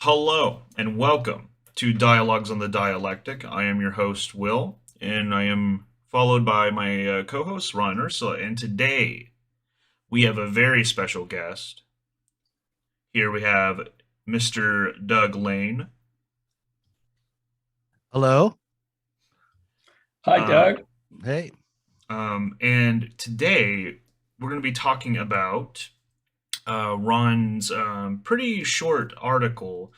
Hello and welcome to Dialogues on the Dialectic. I am your host, Will, and I am followed by my co host, Ron Ursula. And today we have a very special guest. Here we have Mr. Doug Lain. Hello. Hi, Uh, Doug. Hey. and today we're going to be talking about Ron's pretty short article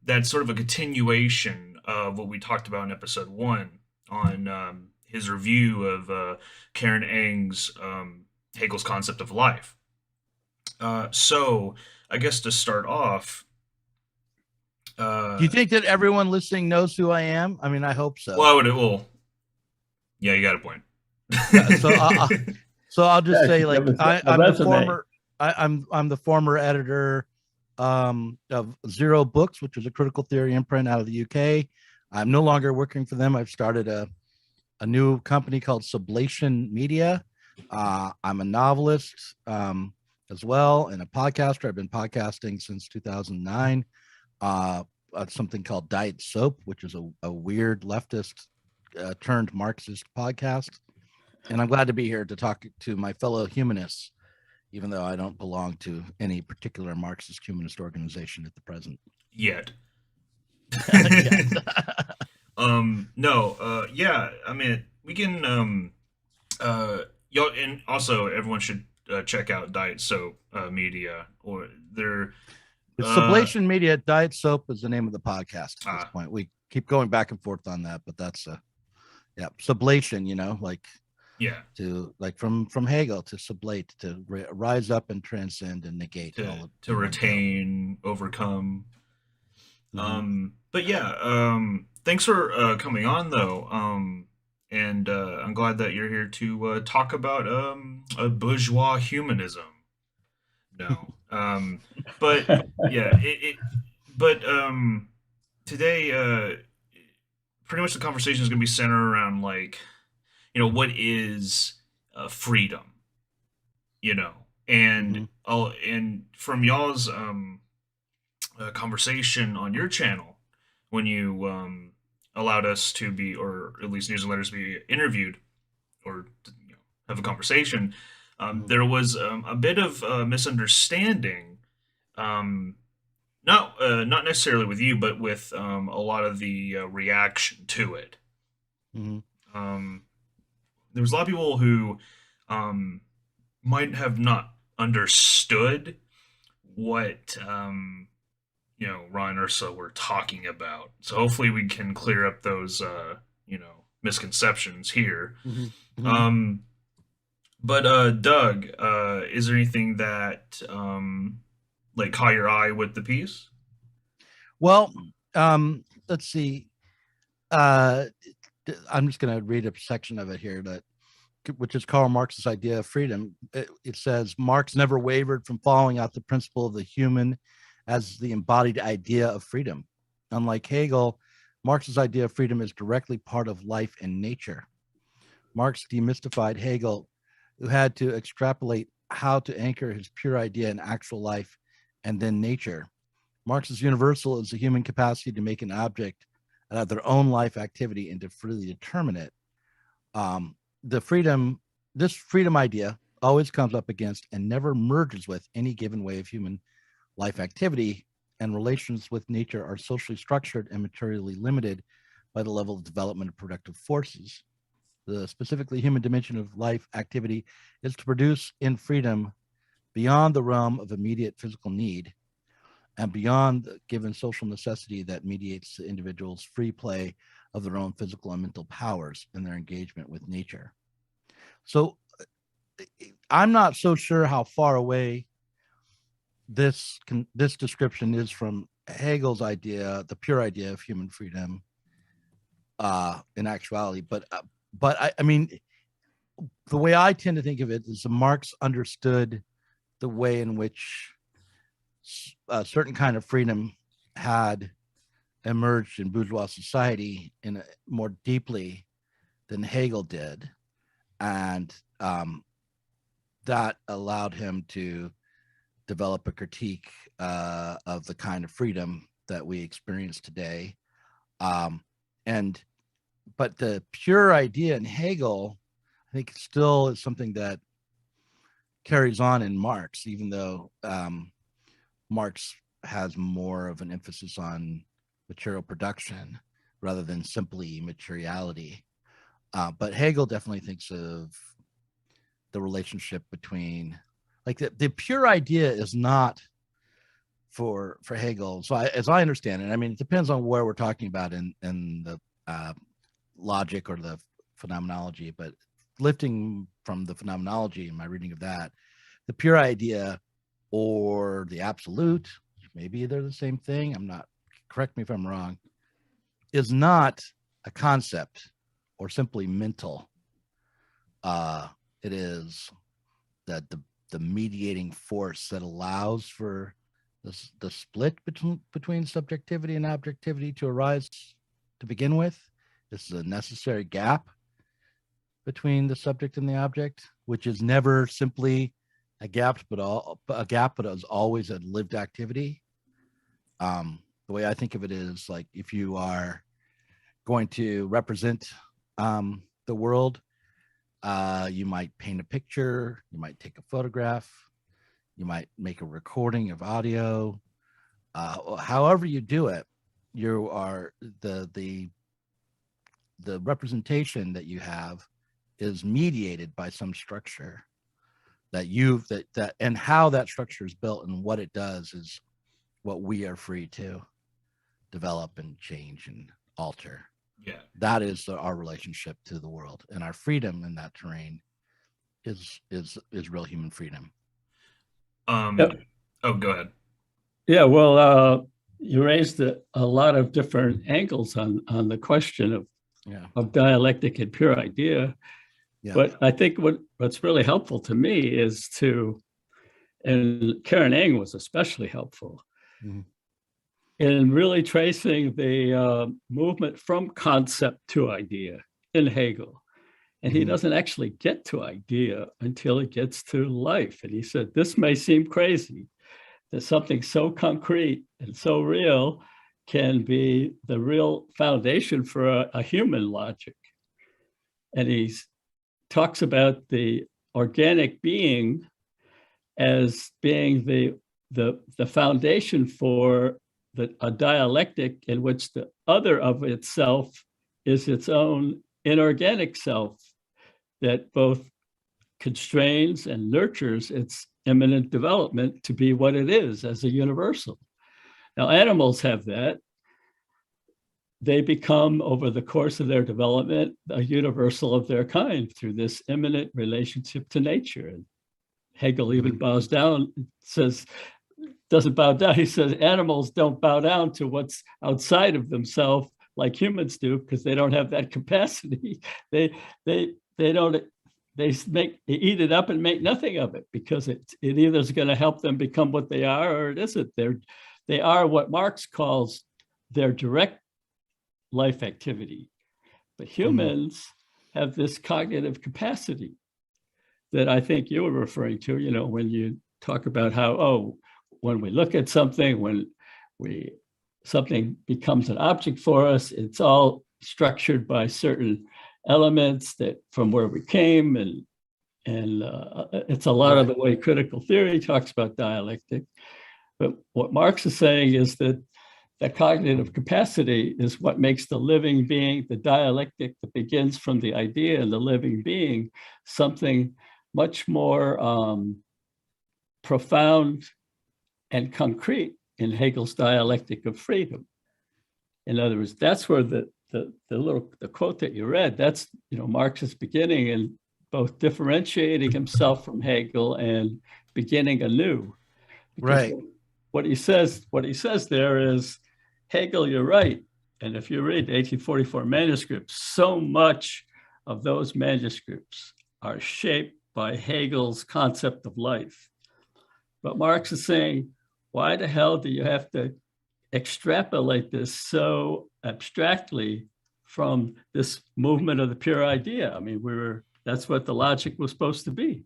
that's sort of a continuation of what we talked about in episode one on his review of Karen Eng's Hegel's concept of life. So, I guess to start off, Do you uh, think that everyone listening knows who I am? I mean, I hope well, so. I would, well, yeah, you got a point. Yeah. So I'll just Yeah, say, give like, us I, a I'm the resume. former, I'm the former editor of Zero Books, which was a critical theory imprint out of the UK. I'm no longer working for them. I've started a new company called Sublation Media. I'm a novelist as well and a podcaster. I've been podcasting since 2009. Something called Diet Soap, which is a weird leftist turned Marxist podcast. And I'm glad to be here to talk to my fellow humanists, even though I don't belong to any particular Marxist humanist organization at the present. Yet. Yes. No, yeah, I mean, we can, y'all, and also everyone should check out Diet Soap Media, or they're, It's uh, Sublation Media. Diet Soap is the name of the podcast at this ah, point. We keep going back and forth on that, but that's yeah, sublation, like yeah, to like from Hegel to sublate to rise up and transcend and negate to all to in one go. retain, overcome. Mm-hmm. But yeah, thanks for coming on though. And I'm glad that you're here to talk about a bourgeois humanism. No, but yeah, but today, pretty much the conversation is going to be centered around like, what is freedom, you know, and Mm-hmm. and from y'all's conversation on your channel when you allowed us to be, or at least news and letters to be interviewed or have a conversation, Mm-hmm. there was a bit of misunderstanding. Um, not necessarily with you, but with a lot of the reaction to it. Mm-hmm. Um, there was a lot of people who um, might have not understood what Ryan or so were talking about. So hopefully we can clear up those misconceptions here. Mm-hmm. Mm-hmm. Um, but Doug, is there anything that like caught your eye with the piece? Well, let's see. Uh, I'm just going to read a section of it here which is Karl Marx's idea of freedom. It says Marx never wavered from following out the principle of the human as the embodied idea of freedom. Unlike Hegel, Marx's idea of freedom is directly part of life and nature. Marx demystified Hegel, who had to extrapolate how to anchor his pure idea in actual life and then nature. Marx's universal is the human capacity to make an object out of their own life activity and to freely determine it. Um, the freedom, this freedom idea always comes up against and never merges with any given way of human life activity, and relations with nature are socially structured and materially limited by the level of development of productive forces. The specifically human dimension of life activity is to produce in freedom beyond the realm of immediate physical need and beyond the given social necessity that mediates the individual's free play of their own physical and mental powers and their engagement with nature. So I'm not so sure how far away this description is from Hegel's idea, the pure idea of human freedom, in actuality. But I mean, the way I tend to think of it is that Marx understood the way in which a certain kind of freedom had emerged in bourgeois society in more deeply than Hegel did, and that allowed him to develop a critique of the kind of freedom that we experience today. But the pure idea in Hegel, I think, still is something that carries on in Marx, even though Marx has more of an emphasis on material production rather than simply materiality. But Hegel definitely thinks of the relationship between, like, the pure idea is not for Hegel. So as I understand it, I mean, it depends on where we're talking about in the logic or the phenomenology, but lifting from the phenomenology in my reading of that, the pure idea or the absolute, maybe they're the same thing, I'm not, correct me if I'm wrong, is not a concept or simply mental. It is the mediating force that allows for the split between subjectivity and objectivity to arise to begin with. This is a necessary gap between the subject and the object, which is never simply a gap, but is always a lived activity. The way I think of it is, like, if you are going to represent the world, you might paint a picture, you might take a photograph, you might make a recording of audio. However you do it, you are the representation that you have is mediated by some structure that and how that structure is built and what it does is what we are free to develop and change and alter. Yeah. That is our relationship to the world, and our freedom in that terrain is real human freedom. Yep. Oh, go ahead. Yeah, well, you raised a lot of different angles on the question of dialectic and pure idea. Yeah. But I think what's really helpful to me is and Karen Eng was especially helpful in really tracing the movement from concept to idea in Hegel. And he doesn't actually get to idea until he gets to life. And he said, this may seem crazy, that something so concrete and so real can be the real foundation for a human logic. And he talks about the organic being as being the foundation for a dialectic in which the other of itself is its own inorganic self that both constrains and nurtures its imminent development to be what it is as a universal. Now, animals have that. They become, over the course of their development, a universal of their kind through this imminent relationship to nature. And Hegel even bows down, doesn't bow down. He says animals don't bow down to what's outside of themselves like humans do, because they don't have that capacity. They eat it up and make nothing of it, because it either is going to help them become what they are or it isn't. They are what Marx calls their direct life activity. But humans have this cognitive capacity that I think you were referring to, when you talk about how, when we look at something, when something becomes an object for us, it's all structured by certain elements that from where we came, and it's a lot of the way critical theory talks about dialectic. But what Marx is saying is that cognitive capacity is what makes the living being, the dialectic that begins from the idea and the living being, something much more profound and concrete in Hegel's dialectic of freedom. In other words, that's where the quote that you read, that's Marx's beginning and both differentiating himself from Hegel and beginning anew. Because what he says there is, Hegel, you're right. And if you read the 1844 manuscripts, so much of those manuscripts are shaped by Hegel's concept of life. But Marx is saying, why the hell do you have to extrapolate this so abstractly from this movement of the pure idea? I mean, that's what the logic was supposed to be.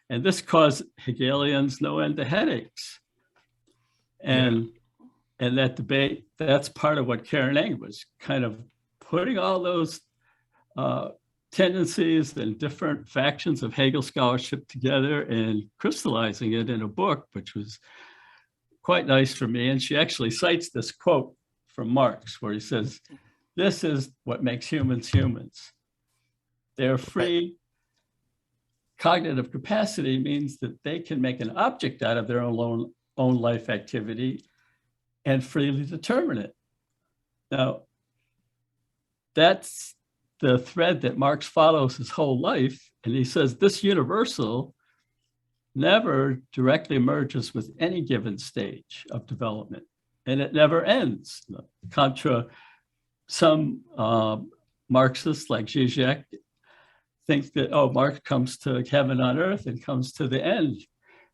And this caused Hegelians no end of headaches. And that debate, that's part of what Karen Eng was kind of putting all those tendencies and different factions of Hegel scholarship together and crystallizing it in a book, which was quite nice for me. And she actually cites this quote from Marx, where he says, "This is what makes humans humans. Their free cognitive capacity means that they can make an object out of their own life activity and freely determine it." Now, that's the thread that Marx follows his whole life. And he says this universal never directly merges with any given stage of development, and it never ends. Contra some Marxists like Zizek think that, oh, Marx comes to heaven on earth and comes to the end.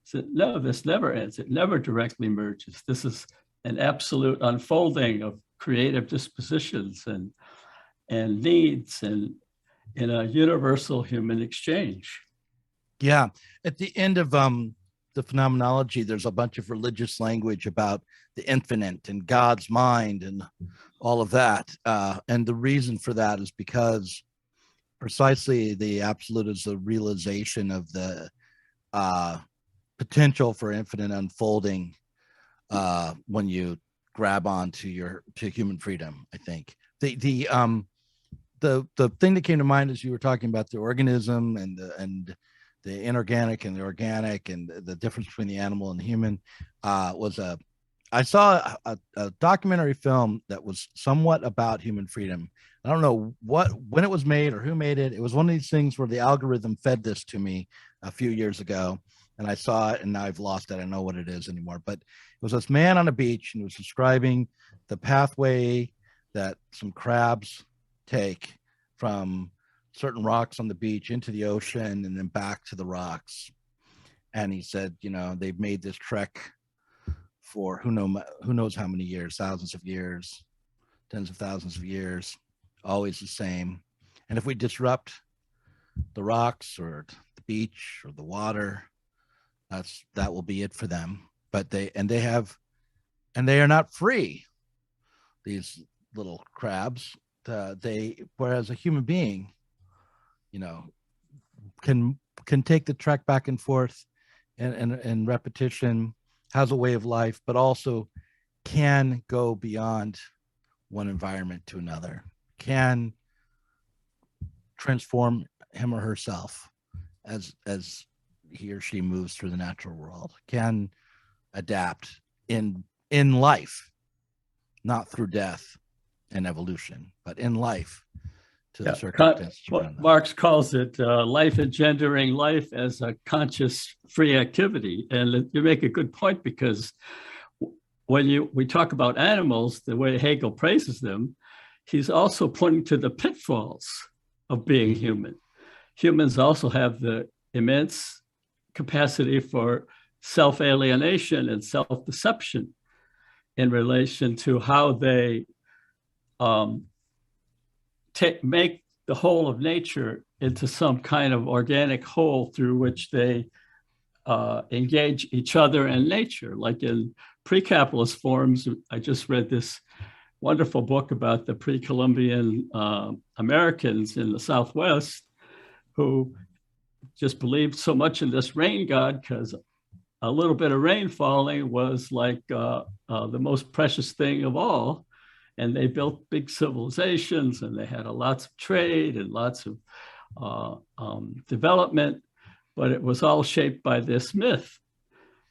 So, no, this never ends. It never directly merges. This is an absolute unfolding of creative dispositions and needs and in a universal human exchange. Yeah. At the end of the phenomenology, there's a bunch of religious language about the infinite and God's mind and all of that. And the reason for that is because precisely the absolute is the realization of the potential for infinite unfolding when you grab onto to human freedom. I think the thing that came to mind as you were talking about the organism and the inorganic and the organic and the difference between the animal and the human was I saw a documentary film that was somewhat about human freedom. I don't know when it was made or who made it. It was one of these things where the algorithm fed this to me a few years ago, and I saw it, and now I've lost it. I don't know what it is anymore. But it was this man on a beach, and he was describing the pathway that some crabs take from certain rocks on the beach into the ocean and then back to the rocks. And he said, they've made this trek for who knows how many years, thousands of years, tens of thousands of years, always the same. And if we disrupt the rocks or the beach or the water, that will be it for them. But they are not free, these little crabs. Whereas a human being, can take the trek back and forth and repetition, has a way of life, but also can go beyond one environment to another, can transform him or herself as he or she moves through the natural world, can adapt in life, not through death and evolution, but in life to the circumstances. Marx calls it life engendering life as a conscious free activity. And you make a good point, because when we talk about animals, the way Hegel praises them, he's also pointing to the pitfalls of being human. Humans also have the immense capacity for self-alienation and self-deception in relation to how they make the whole of nature into some kind of organic whole through which they engage each other and nature. Like in pre-capitalist forms, I just read this wonderful book about the pre-Columbian Americans in the Southwest who just believed so much in this rain god because a little bit of rain falling was like the most precious thing of all. And they built big civilizations, and they had lots of trade and lots of development, but it was all shaped by this myth.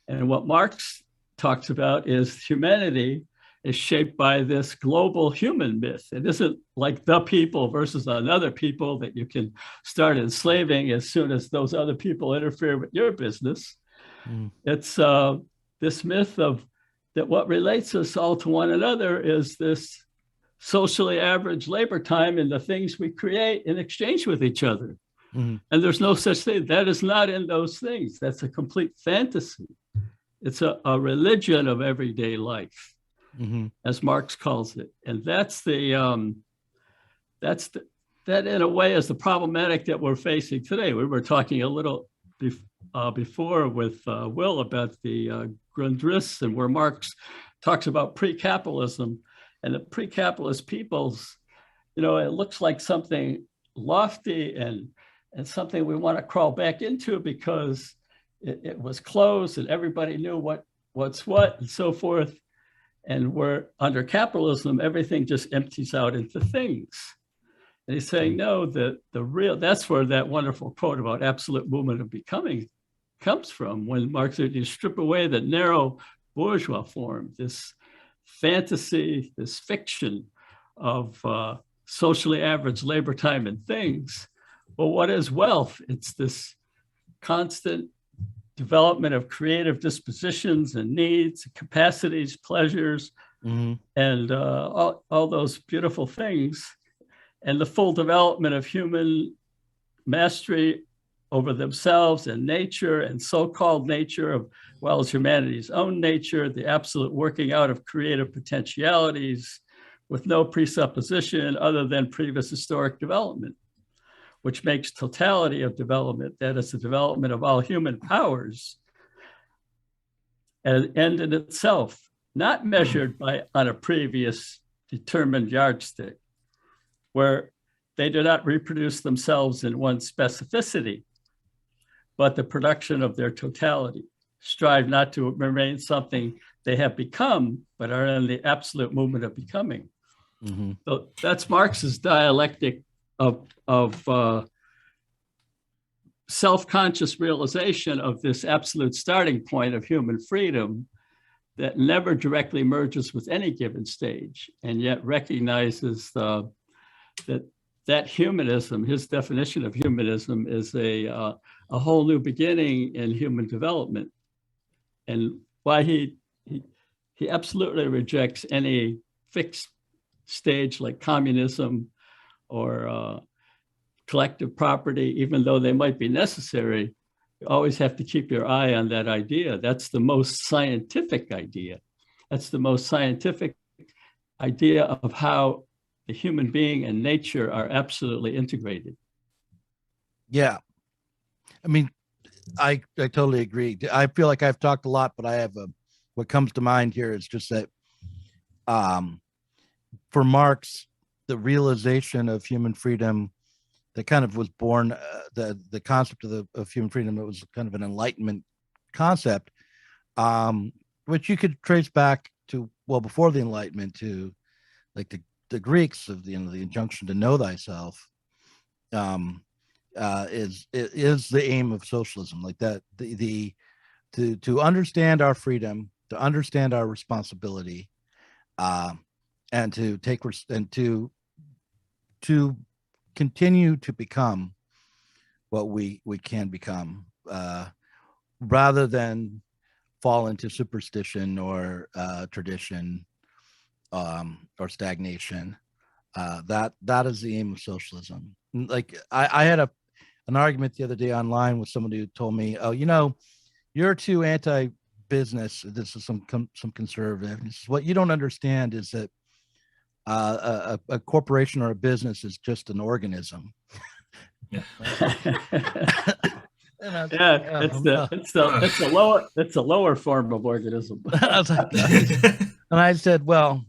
And what Marx talks about is humanity is shaped by this global human myth. It isn't like the people versus another people that you can start enslaving as soon as those other people interfere with your business. It's this myth of that what relates us all to one another is this socially average labor time and the things we create in exchange with each other. And there's no such thing. That is not in those things. That's a complete fantasy. It's a religion of everyday life, as Marx calls it. And that in a way is the problematic that we're facing today. We were talking a little before with Will about the Grundriss, and where Marx talks about pre-capitalism and the pre-capitalist peoples. You know, it looks like something lofty and something we want to crawl back into because it was closed and everybody knew what's what and so forth. And we're under capitalism, everything just empties out into things. And he's saying, no, that's where that wonderful quote about absolute movement of becoming comes from, when Marx said you strip away the narrow bourgeois form, this fantasy, this fiction of socially average labor time and things. Well, what is wealth? It's this constant development of creative dispositions and needs, capacities, pleasures, and all those beautiful things, and the full development of human mastery over themselves and nature and so-called nature, as well as humanity's own nature, the absolute working out of creative potentialities with no presupposition other than previous historic development, which makes totality of development, that is the development of all human powers, an end in itself, not measured on a previous determined yardstick, where they do not reproduce themselves in one specificity, but the production of their totality. Strive not to remain something they have become, but are in the absolute movement of becoming. So that's Marx's dialectic of self-conscious realization of this absolute starting point of human freedom that never directly merges with any given stage, and yet recognizes that humanism, his definition of humanism, is a whole new beginning in human development, and why he absolutely rejects any fixed stage like communism or collective property, even though they might be necessary. You always have to keep your eye on that idea. That's the most scientific idea. That's the most scientific idea of how the human being and nature are absolutely integrated. Yeah. I mean, I totally agree. I feel like I've talked a lot, but I have what comes to mind here is just that for Marx, the realization of human freedom that kind of was born, the concept of human freedom, it was kind of an Enlightenment concept, which you could trace back to, well, before the Enlightenment, to like the Greeks of the injunction to know thyself, is the aim of socialism, like that, to understand our freedom, to understand our responsibility, and to take and to continue to become what we can become, rather than fall into superstition or tradition, or stagnation. That is the aim of socialism. Like I had an argument the other day online with somebody who told me, "Oh, you're too anti-business. This is some conservative. What you don't understand is that a corporation or a business is just an organism." Yeah. It's a lower form of organism. And I said, well,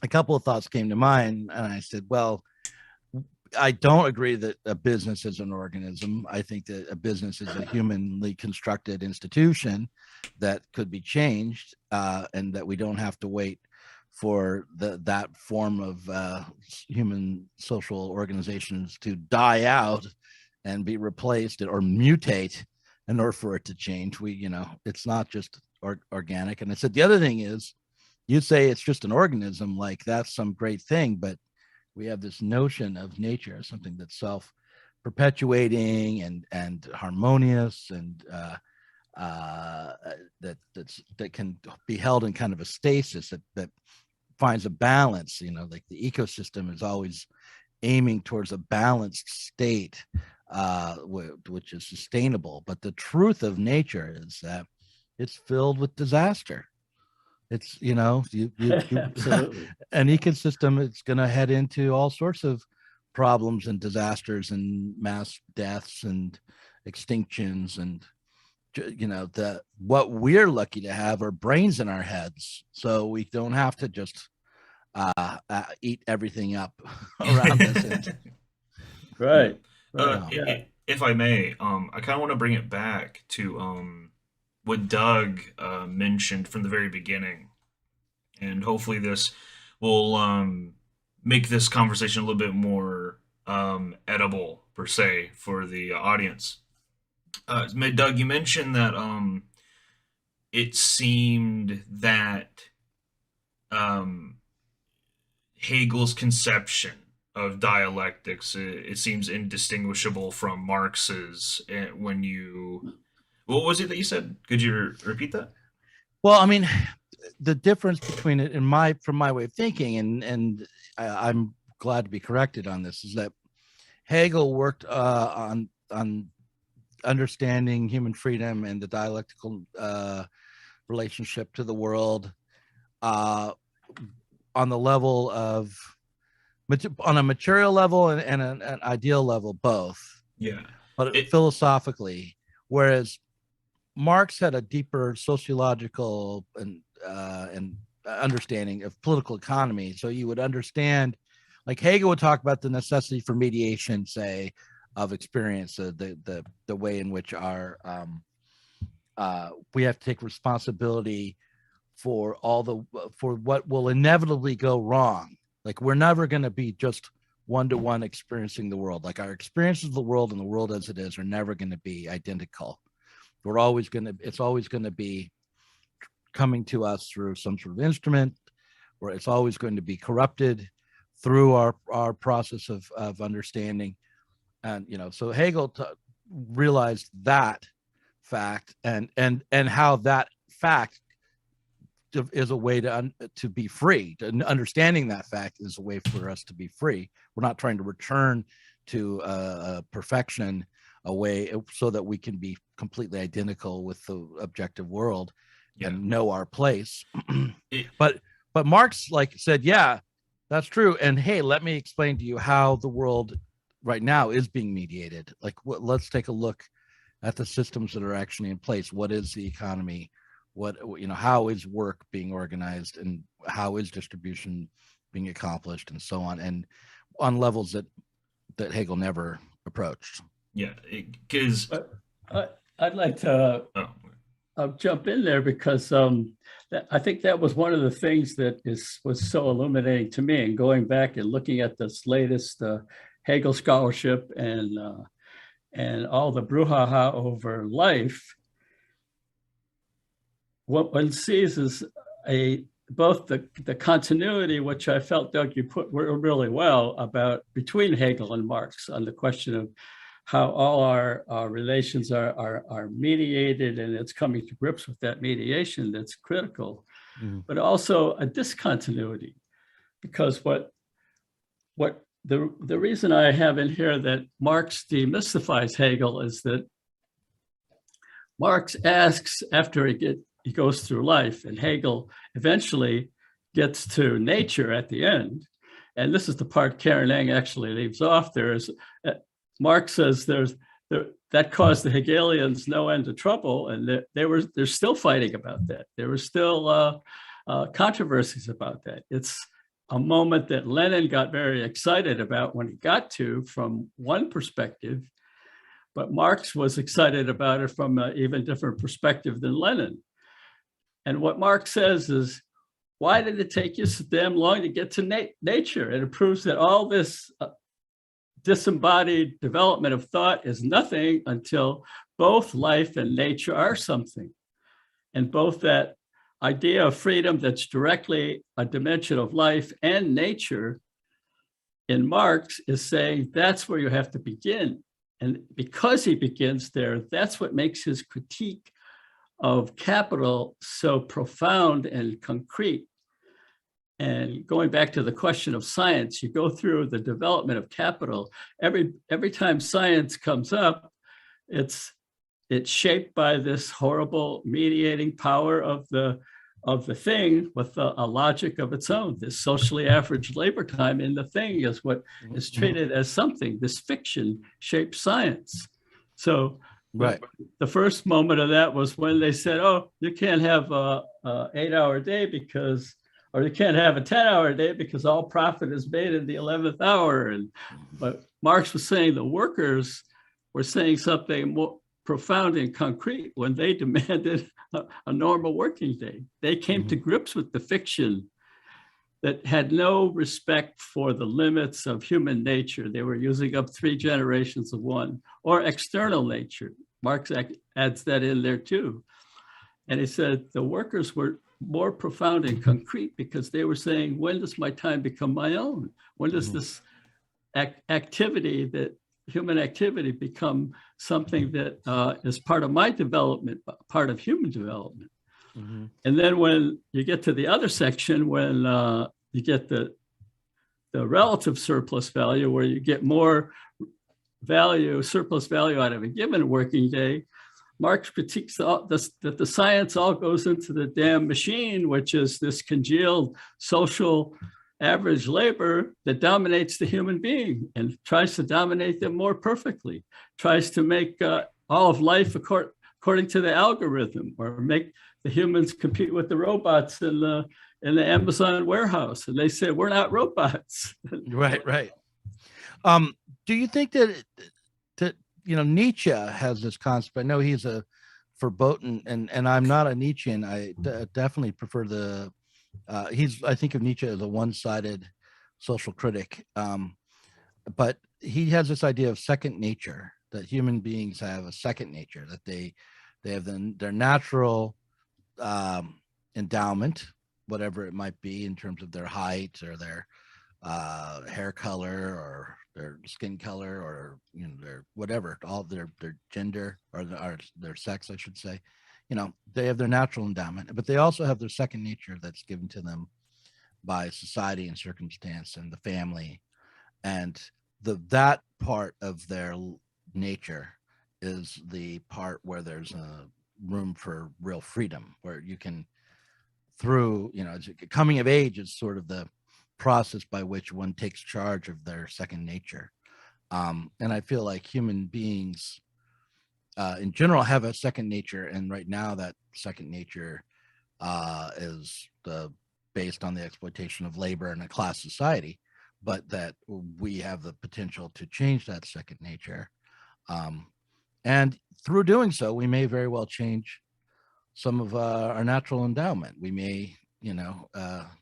a couple of thoughts came to mind, and I said, well, I don't agree that a business is an organism. I think that a business is a humanly constructed institution that could be changed, and that we don't have to wait for that form of human social organizations to die out and be replaced or mutate in order for it to change. It's not just organic. And I said, the other thing is, you say it's just an organism, like that's some great thing, but we have this notion of nature as something that's self-perpetuating and harmonious, and that can be held in kind of a stasis that finds a balance. Like the ecosystem is always aiming towards a balanced state, which is sustainable. But the truth of nature is that it's filled with disaster. It's Absolutely. an ecosystem, it's going to head into all sorts of problems and disasters and mass deaths, and extinctions and what we're lucky to have are brains in our heads, so we don't have to just eat everything up around us. Right. If I may, I kind of want to bring it back to what Doug mentioned from the very beginning, and hopefully this will make this conversation a little bit more edible per se for the audience. Doug, you mentioned that it seemed that um, Hegel's conception of dialectics, it seems indistinguishable from Marx's. When you, what was it that you said? Could you repeat that? Well, I mean, the difference between it and from my way of thinking, and I'm glad to be corrected on this, is that Hegel worked on understanding human freedom and the dialectical relationship to the world on the level of on a material level and an ideal level, both. Yeah. But philosophically, whereas Marx had a deeper sociological and understanding of political economy. So you would understand, like Hegel would talk about the necessity for mediation, say, of experience, the way in which our we have to take responsibility for for what will inevitably go wrong. Like we're never going to be just one-to-one experiencing the world. Like our experiences of the world and the world as it is are never going to be identical. It's always going to be coming to us through some sort of instrument, or it's always going to be corrupted through our process of understanding. And so Hegel realized that fact and how that fact is a way to be free. Understanding that fact is a way for us to be free. We're not trying to return to perfection, a way so that we can be completely identical with the objective world and know our place. But Marx said, yeah, that's true. And hey, let me explain to you how the world right now is being mediated. Let's take a look at the systems that are actually in place. What is the economy? How is work being organized, and how is distribution being accomplished, and so on, and on levels that Hegel never approached. Yeah, because I'd like to jump in there, because I think that was one of the things that was so illuminating to me. And going back and looking at this latest Hegel scholarship and all the brouhaha over life, what one sees is both the continuity, which I felt, Doug, you put really well about between Hegel and Marx on the question of how all our relations are mediated, and it's coming to grips with that mediation that's critical, but also a discontinuity, because what the reason I have in here that Marx demystifies Hegel is that Marx asks after he goes through life, and Hegel eventually gets to nature at the end. And this is the part Karen Eng actually leaves off. Marx says that caused the Hegelians no end of trouble, and they're still fighting about that. There were still controversies about that. It's a moment that Lenin got very excited about when he got to, from one perspective, but Marx was excited about it from an even different perspective than Lenin. And what Marx says is, why did it take you so damn long to get to nature? And it proves that all this disembodied development of thought is nothing until both life and nature are something. And both that idea of freedom that's directly a dimension of life and nature in Marx is saying that's where you have to begin. And because he begins there, that's what makes his critique of capital so profound and concrete. And going back to the question of science, you go through the development of capital. Every time science comes up, it's shaped by this horrible mediating power of the thing with a logic of its own. This socially averaged labor time in the thing is what is treated as something. This fiction shapes science. So Right. The first moment of that was when they said, "Oh, you can't have a 8-hour day because, or you can't have a 10-hour day because all profit is made in the 11th hour." And but Marx was saying the workers were saying something more profound and concrete when they demanded a normal working day. They came to grips with the fiction that had no respect for the limits of human nature. They were using up 3 generations of one, or external nature. Marx adds that in there too. And he said the workers were more profound and concrete because they were saying, when does my time become my own? When does this activity, that human activity, become something that is part of my development, part of human development? And then when you get to the other section, when you get the relative surplus value, where you get more value, surplus value out of a given working day, Marx critiques that the science all goes into the damn machine, which is this congealed social average labor that dominates the human being and tries to dominate them more perfectly, tries to make all of life according to the algorithm, or make the humans compete with the robots in the Amazon warehouse. And they say, we're not robots. Right. Do you think that Nietzsche has this concept? I know he's a verboten, and I'm not a Nietzschean. I definitely prefer the I think of Nietzsche as a one-sided social critic, but he has this idea of second nature, that human beings have a second nature, that they have their natural endowment, whatever it might be, in terms of their height or their hair color or their skin color, or their whatever, all their gender, or their sex, I should say. They have their natural endowment, but they also have their second nature that's given to them by society and circumstance and the family. And that part of their nature is the part where there's a room for real freedom, where you can, through coming of age is sort of the process by which one takes charge of their second nature. And I feel like human beings in general have a second nature, and right now that second nature is based on the exploitation of labor in a class society, but that we have the potential to change that second nature. And through doing so, we may very well change some of our natural endowment. We may,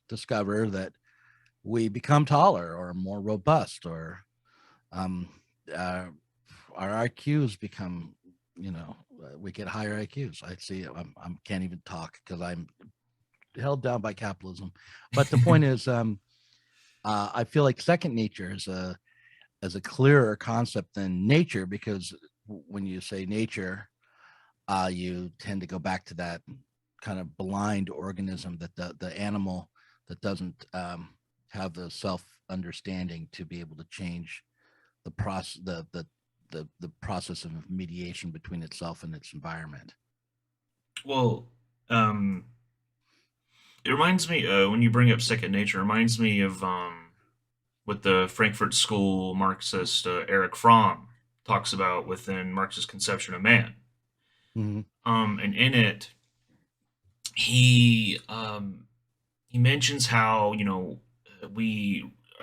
discover that we become taller or more robust, or our IQs become, we get higher IQs. I see. I can't even talk because I'm held down by capitalism. But the point is, I feel like second nature is a clearer concept than nature, because when you say nature, you tend to go back to that kind of blind organism, that the animal that doesn't have the self-understanding to be able to change the process, the process of mediation between itself and its environment. Well, it reminds me, when you bring up second nature, it reminds me of what the Frankfurt School Marxist Erich Fromm talks about within Marx's conception of man. And in it, he mentions how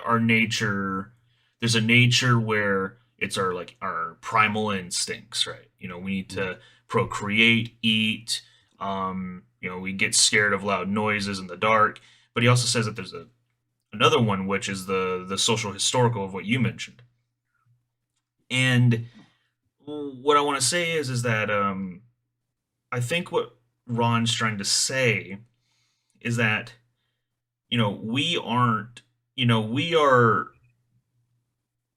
our nature, there's a nature where it's our primal instincts, right? We need to procreate, eat. We get scared of loud noises in the dark. But he also says that there's another one, which is the social historical of what you mentioned. And what I want to say is that I think what Ron's trying to say is that we aren't, we are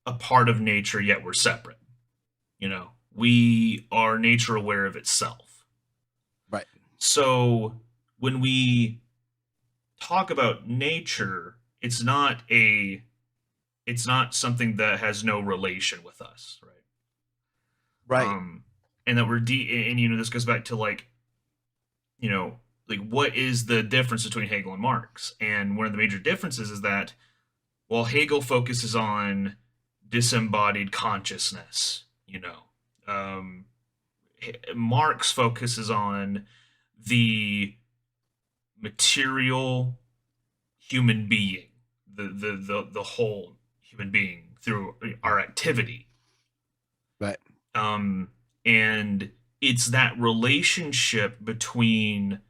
a part of nature, yet we're separate. We are nature aware of itself. Right. So when we talk about nature, it's not something that has no relation with us, right? Right. And that we're and this goes back to what is the difference between Hegel and Marx? And one of the major differences is that while Hegel focuses on disembodied consciousness, Marx focuses on the material human being, the whole human being through our activity. Right. Um, and it's that relationship between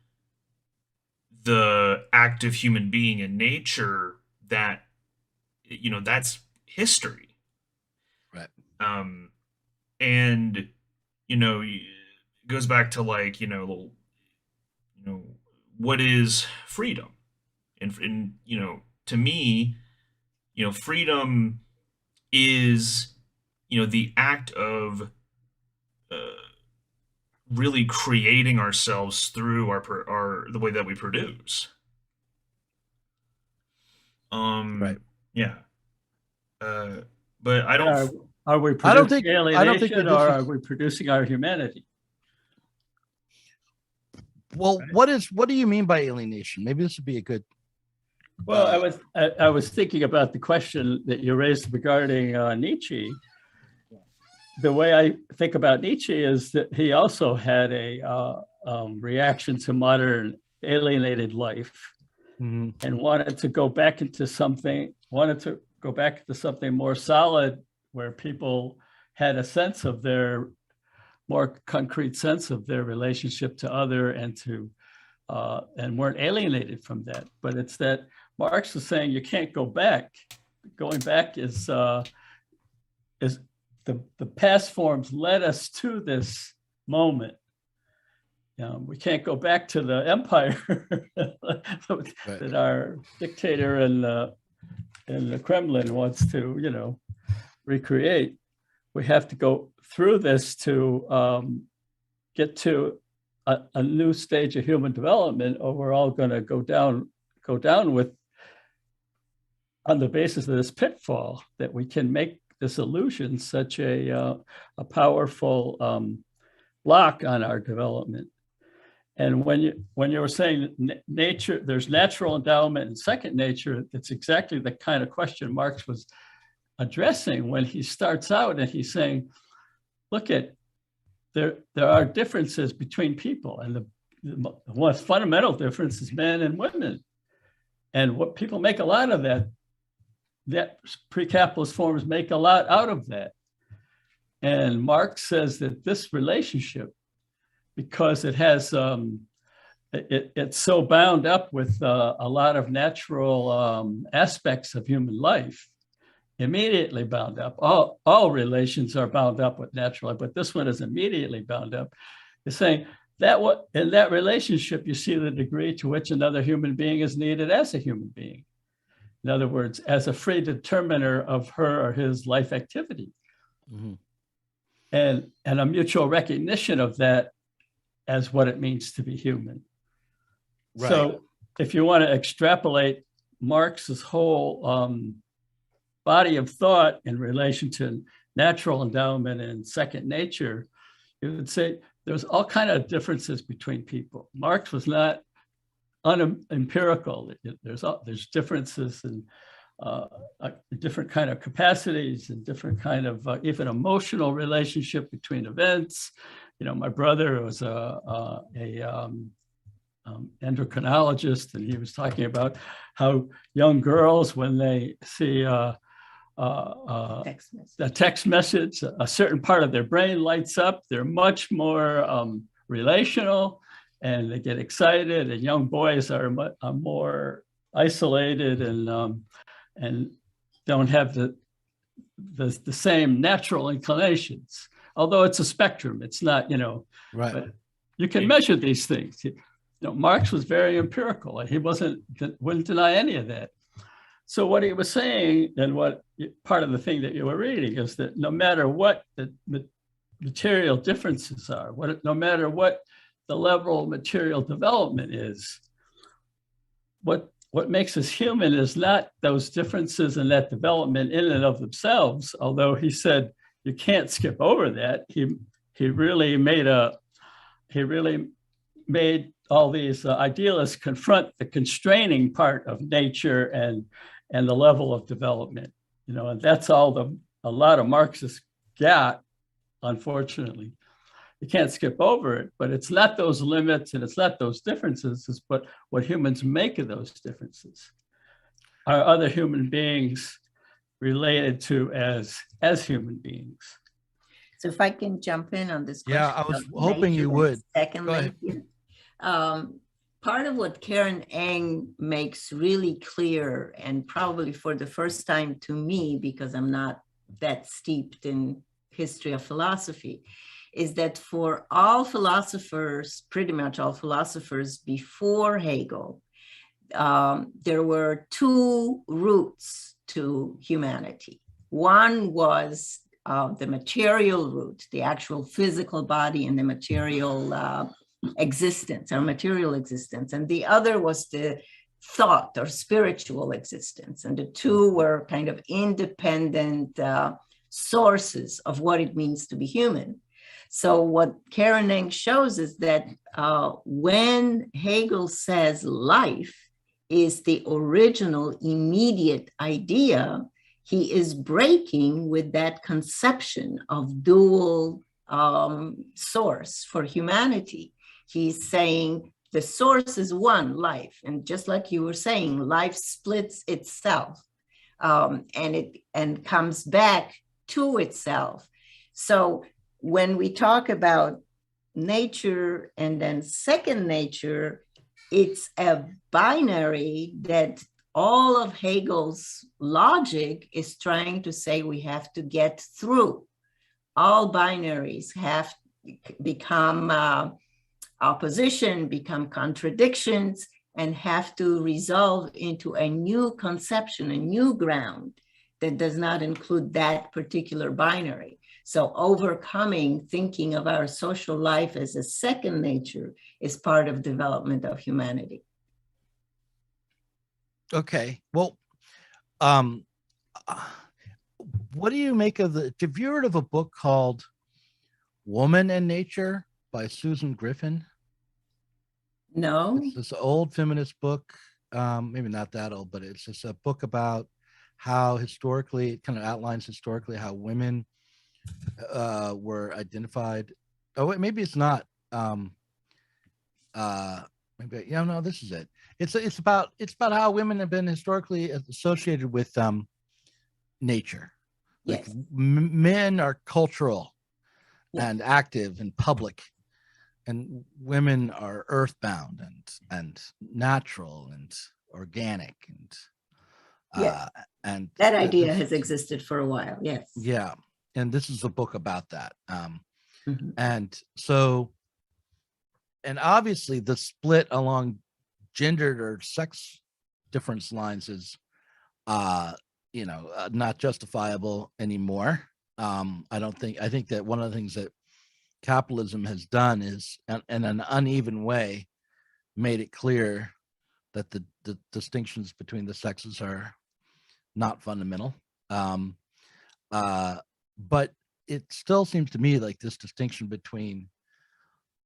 the active human being and nature that, that's history. Right. Um, and it goes back to, like, what is freedom? And to me, freedom is, the act of uh, really creating ourselves through our the way that we produce. Right. Yeah. Uh, but I And don't. are we I don't producing think I don't think alienation, or reducing. are we producing our humanity? Well, what do you mean by alienation? Maybe this would be a good. Well, I was thinking about the question that you raised regarding Nietzsche. The way I think about Nietzsche is that he also had a reaction to modern alienated life, Mhm. and wanted to go back into something more solid, where people had a sense of their more concrete sense of their relationship to other, and weren't alienated from that. But it's that Marx is saying you can't go back. Going back is the past forms led us to this moment. We can't go back to the empire that our dictator in the Kremlin wants to, recreate. We have to go through this to get to a new stage of human development, or we're all going to go down with, on the basis of this pitfall, that we can make this illusion such a powerful block on our development. And when you were saying nature, there's natural endowment and second nature, it's exactly the kind of question Marx was addressing when he starts out, and he's saying, look at, there are differences between people, and the most fundamental difference is men and women. And what people make a lot of that pre-capitalist forms make a lot out of that. And Marx says that this relationship, because it has it's so bound up with a lot of natural aspects of human life, immediately bound up. All relations are bound up with natural life, but this one is immediately bound up. It's saying that in that relationship, you see the degree to which another human being is needed as a human being. In other words, as a free determiner of her or his life activity. Mm-hmm. And a mutual recognition of that as what it means to be human. Right. So if you want to extrapolate Marx's whole body of thought in relation to natural endowment and second nature, you would say there's all kinds of differences between people. Marx was not unempirical. There's differences in different kind of capacities and different kind of even emotional relationship between events. My brother was a endocrinologist, and he was talking about how young girls, when they see a text message, a certain part of their brain lights up. They're much more relational, and they get excited. And young boys are more isolated and don't have the same natural inclinations. Although it's a spectrum, it's not, right. But you can measure these things. Marx was very empirical, and he wouldn't deny any of that. So what he was saying, and what part of the thing that you were reading, is that no matter what the material differences are, no matter what the level of material development is, what makes us human is not those differences and that development in and of themselves. Although he said you can't skip over that. He really made all these idealists confront the constraining part of nature and the level of development, and that's all a lot of Marxists got, unfortunately. You can't skip over it, but it's not those limits and it's not those differences, it's what humans make of those differences. Are other human beings related to as human beings? So if I can jump in on this question. Yeah, I was of hoping you nature and would. second Go ahead. nature. Part of what Karen Eng makes really clear, and probably for the first time to me, because I'm not that steeped in history of philosophy, is that for all philosophers, pretty much all philosophers before Hegel, there were two routes to humanity. One was the material route, the actual physical body and the material existence, our material existence. And the other was the thought or spiritual existence. And the two were kind of independent sources of what it means to be human. So what Karen Eng shows is that when Hegel says life is the original immediate idea, he is breaking with that conception of dual source for humanity. He's saying the source is one, life. And just like you were saying, life splits itself and comes back to itself. So when we talk about nature and then second nature, it's a binary that all of Hegel's logic is trying to say we have to get through. All binaries have become opposition, become contradictions, and have to resolve into a new conception, a new ground that does not include that particular binary. So overcoming thinking of our social life as a second nature is part of development of humanity. Okay. Well, what do you make of have you heard of a book called Woman and Nature by Susan Griffin? No. It's this old feminist book, maybe not that old, but it's just a book about how historically, it kind of outlines historically how women were identified. Oh, wait, maybe it's not. Maybe, yeah, no, this is it. It's about how women have been historically associated with nature. Like Yes. Men are cultural Yes. and active and public, and women are earthbound and natural and organic Yes. and That idea has existed for a while. Yes. yeah. And this is a book about that. Mhm. And so, and obviously the split along gendered or sex difference lines is, not justifiable anymore. I think that one of the things that capitalism has done is, in an uneven way, made it clear that the distinctions between the sexes are not fundamental. But it still seems to me like this distinction between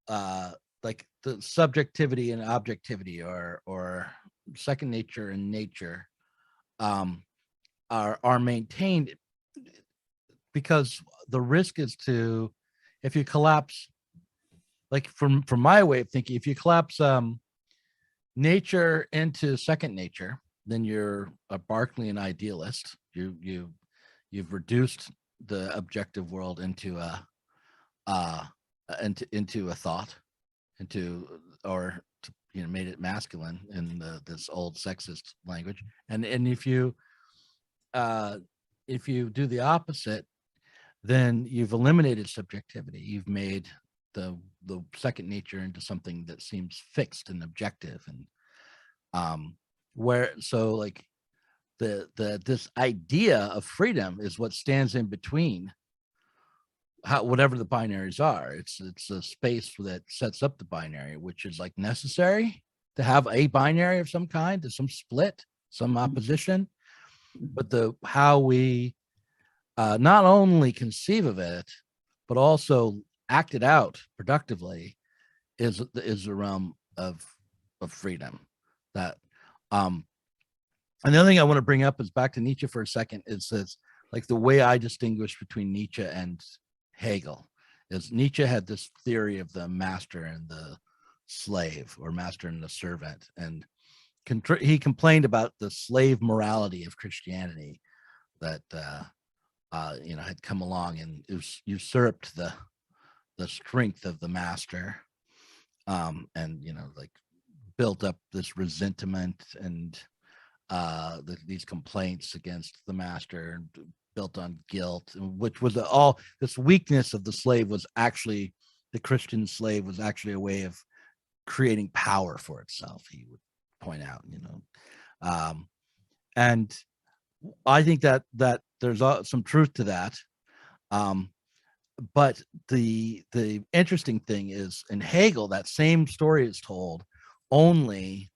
like the subjectivity and objectivity or second nature and nature are maintained, because the risk is to, if you collapse, like from my way of thinking, if you collapse nature into second nature, then you're a Berkeleian idealist. You've reduced the objective world into a thought, made it masculine in this old sexist language. And if you do the opposite, then you've eliminated subjectivity. You've made the second nature into something that seems fixed and objective, and this idea of freedom is what stands in between whatever the binaries are. It's a space that sets up the binary, which is like necessary to have a binary of some kind, to some split, some opposition, but how we not only conceive of it, but also act it out productively is the realm of freedom. That another thing I want to bring up is back to Nietzsche for a second. Is this, like, the way I distinguish between Nietzsche and Hegel is Nietzsche had this theory of the master and the slave, or master and the servant, and he complained about the slave morality of Christianity that had come along and usurped the strength of the master, and like built up this resentment and these complaints against the master, built on guilt, which was all this weakness of the slave was actually, the Christian slave was actually a way of creating power for itself, he would point out, and I think that there's some truth to that. But the interesting thing is, in Hegel, that same story is told, only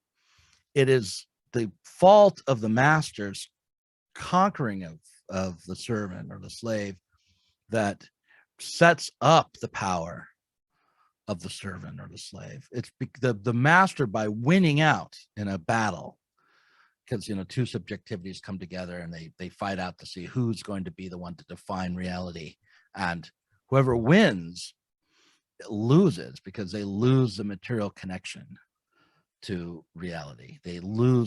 it is the fault of the master's conquering of the servant or the slave that sets up the power of the servant or the slave. It's the master, by winning out in a battle, because two subjectivities come together and they fight out to see who's going to be the one to define reality, and whoever wins loses, because they lose the material connection to reality. They're no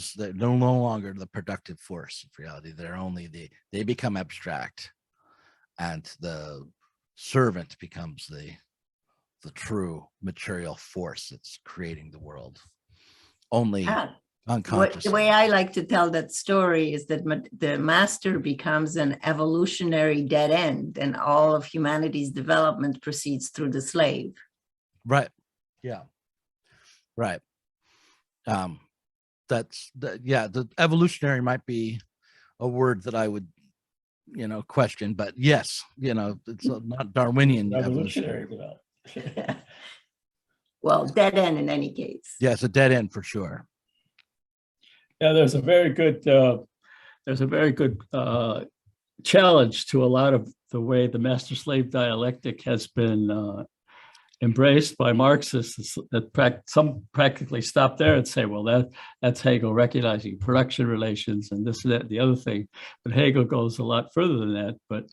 longer the productive force of reality. They're only they become abstract, and the servant becomes the true material force that's creating the world, only unconsciously. The way I like to tell that story is that the master becomes an evolutionary dead end, and all of humanity's development proceeds through the slave. Right. Yeah. Right. The evolutionary might be a word that I would question, but yes, it's not Darwinian Revolutionary. Well, dead end in any case. Yeah, it's a dead end for sure. Yeah, there's a very good challenge to a lot of the way the master-slave dialectic has been embraced by Marxists, that some practically stop there and say, well, that's Hegel recognizing production relations and this, that, the other thing. But Hegel goes a lot further than that. But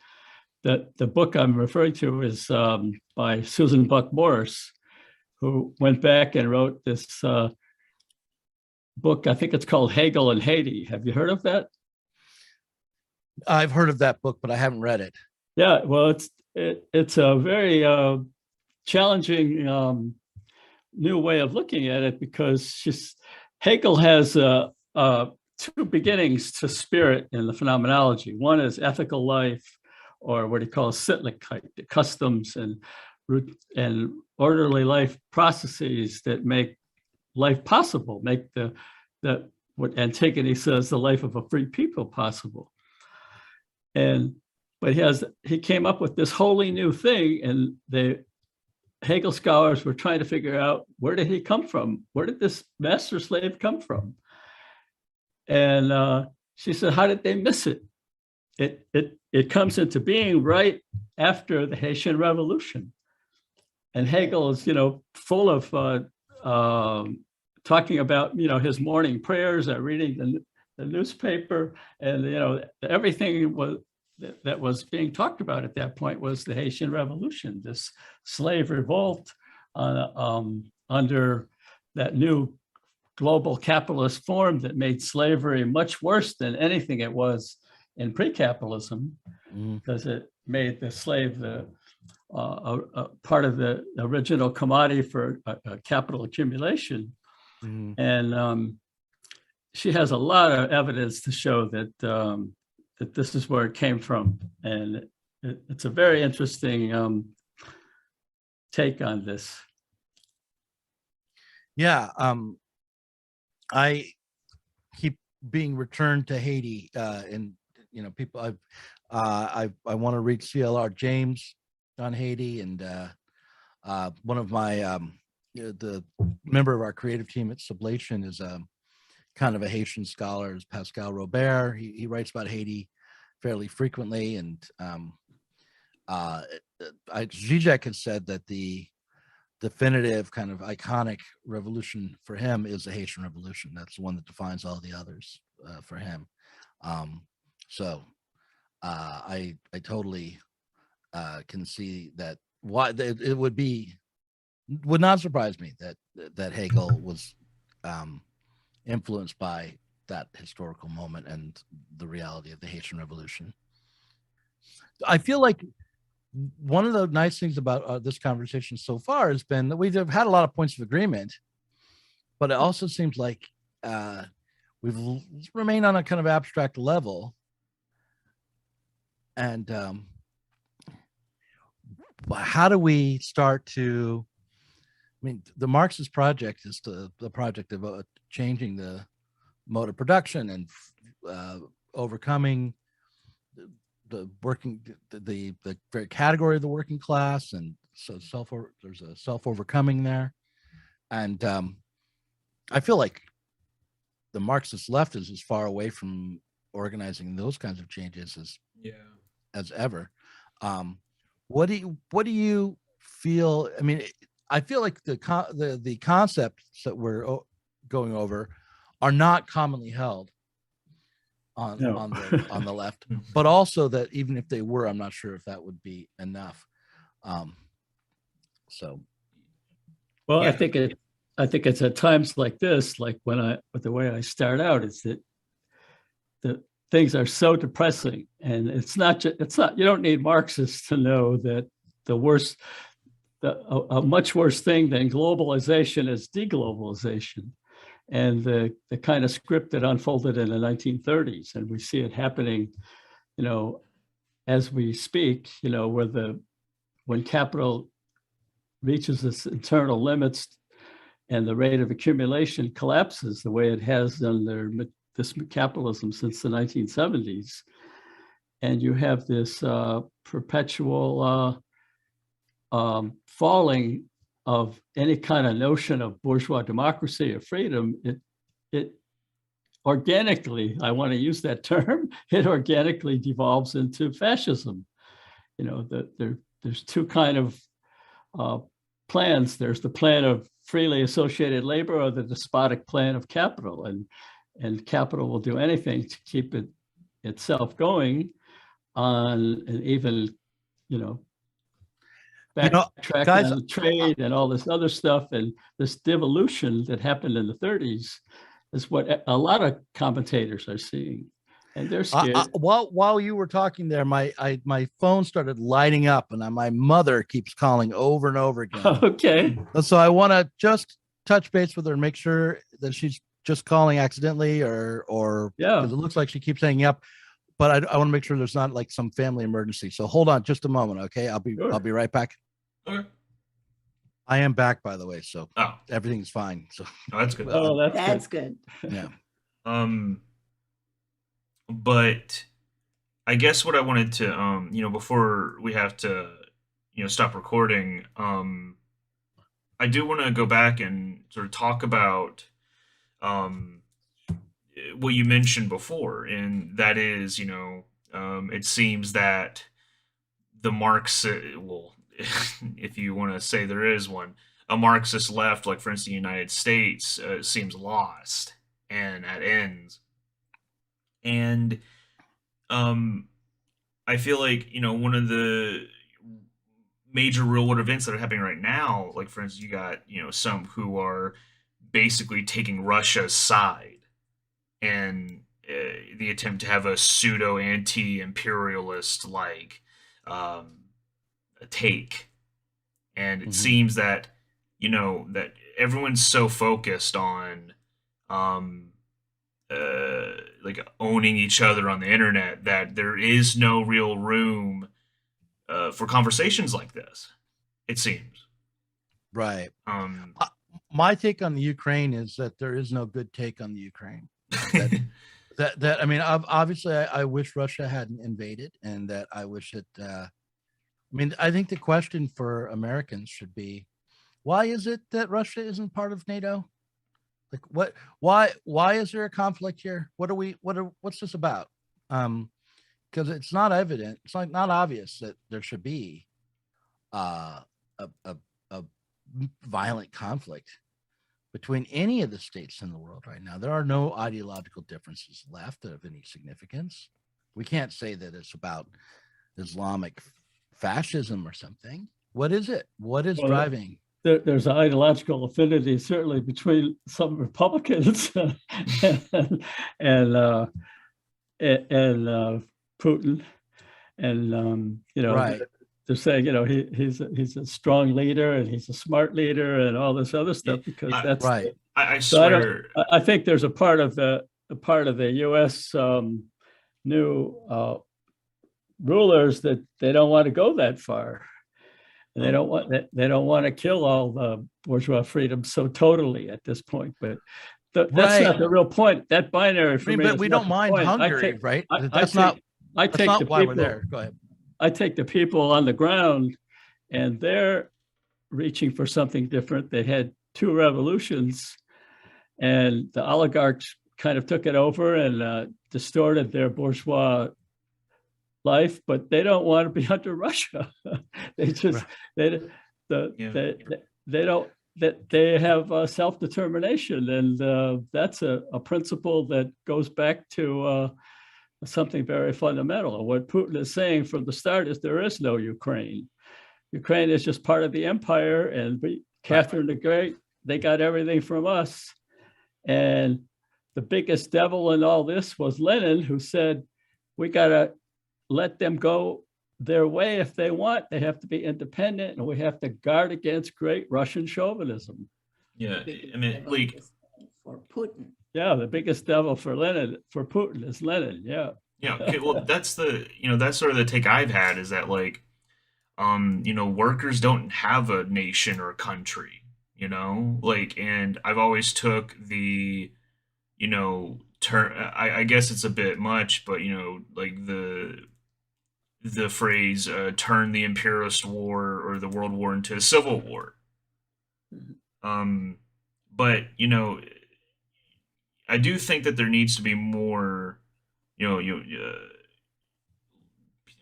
the book I'm referring to is by Susan Buck Morse, who went back and wrote this book. I think it's called Hegel and Haiti. Have you heard of that? I've heard of that book, but I haven't read it. Yeah, well, it's a very challenging new way of looking at it, because Hegel has two beginnings to spirit in the phenomenology. One is ethical life, or what he calls Sittlichkeit, the customs and orderly life processes that make life possible, make what Antigone says, the life of a free people possible. But he came up with this wholly new thing, and the Hegel scholars were trying to figure out, where did he come from? Where did this master slave come from? And she said, how did they miss it? It comes into being right after the Haitian Revolution. And Hegel is, full of talking about, his morning prayers, reading the newspaper, and, everything that was being talked about at that point was the Haitian Revolution, this slave revolt under that new global capitalist form that made slavery much worse than anything it was in pre-capitalism, because it made the slave a part of the original commodity for capital accumulation. And she has a lot of evidence to show that that this is where it came from, and it's a very interesting take on this. Yeah, I keep being returned to Haiti, and people. I want to read C.L.R. James on Haiti, and one of my the member of our creative team at Sublation is kind of a Haitian scholar, is Pascal Robert. He writes about Haiti fairly frequently, and Zizek has said that the definitive kind of iconic revolution for him is the Haitian Revolution. That's the one that defines all the others for him. So I totally can see that why it would not surprise me that Hegel was influenced by that historical moment and the reality of the Haitian Revolution. I feel like one of the nice things about this conversation so far has been that we've had a lot of points of agreement, but it also seems like we've remained on a kind of abstract level. And how do we start to, I mean, the Marxist project is the project of changing the mode of production and overcoming the very category of the working class, and so there's a self-overcoming there. And I feel like the Marxist left is as far away from organizing those kinds of changes as ever. What do you feel? I mean, I feel like the concepts that we're going over are not commonly held on the left, but also that even if they were, I'm not sure if that would be enough. So, well, yeah. I think it's at times like this, like the way I start out, is that the things are so depressing, and it's not you don't need Marxists to know that a much worse thing than globalization is deglobalization, and the kind of script that unfolded in the 1930s, and we see it happening, as we speak, when capital reaches its internal limits and the rate of accumulation collapses the way it has under this capitalism since the 1970s, and you have this perpetual falling of any kind of notion of bourgeois democracy or freedom, it organically, I want to use that term, it organically devolves into fascism. There's two kind of plans. There's the plan of freely associated labor, or the despotic plan of capital, and capital will do anything to keep itself going on, and even backtrack on trade and all this other stuff. And this devolution that happened in the 30s is what a lot of commentators are seeing, and they're scared. While you were talking there, my phone started lighting up, and my mother keeps calling over and over again. Okay. So I want to just touch base with her and make sure that she's just calling accidentally, or because it looks like she keeps hanging up. But I want to make sure there's not like some family emergency. So hold on just a moment, okay? I'll be right back. Okay. I am back, by the way, so everything's fine. So that's good. That's good. Yeah. But I guess what I wanted to before we have to stop recording, I do want to go back and sort of talk about what you mentioned before, and that is, it seems that the if you want to say there is one, a Marxist left, like for instance, the United States, seems lost and at ends. And I feel like, one of the major real world events that are happening right now, like for instance, you got, some who are basically taking Russia's side, and the attempt to have a pseudo anti-imperialist take. And it seems that that everyone's so focused on like owning each other on the internet that there is no real room for conversations like this, it seems. Right. My take on the Ukraine is that there is no good take on the Ukraine. that I mean, obviously I wish Russia hadn't invaded, and that I wish it I think the question for Americans should be, why is it that Russia isn't part of NATO? Like why is there a conflict here? What's this about? Because it's not evident, it's not obvious that there should be a violent conflict between any of the states in the world right now. There are no ideological differences left of any significance. We can't say that it's about Islamic fascism or something. What is it? What is Well, driving? there's an ideological affinity certainly between some Republicans and Putin, and Right. they're saying he's a strong leader and he's a smart leader and all this other stuff because I, that's Right. I so I don't. swear. I think there's a part of the U.S. New rulers that they don't want to go that far. And they don't want to kill all the bourgeois freedoms so totally at this point. But that's Right. not the real point. That binary for I mean, me but is we not don't the mind point. Hungary, right? I That's take not the why we're people. there. Go ahead. I take the people on the ground, and they're reaching for something different. They had 2 revolutions, and the oligarchs kind of took it over and distorted their bourgeois life, but they don't want to be under Russia. They just they don't that they have self-determination, and that's a principle that goes back to something very fundamental. And what Putin is saying from the start is there is no Ukraine. Ukraine is just part of the empire, and Catherine the Great, they got everything from us. And the biggest devil in all this was Lenin, who said, we got to let them go their way if they want. They have to be independent, and we have to guard against great Russian chauvinism. Yeah, I mean, like, for Putin. Yeah, the biggest devil for Putin is Lenin. Yeah. yeah. Okay, well, that's that's sort of the take I've had is that like, workers don't have a nation or a country, like, and I've always took the, turn. I guess it's a bit much, but like the phrase turn the imperialist war or the world war into a civil war. But I do think that there needs to be more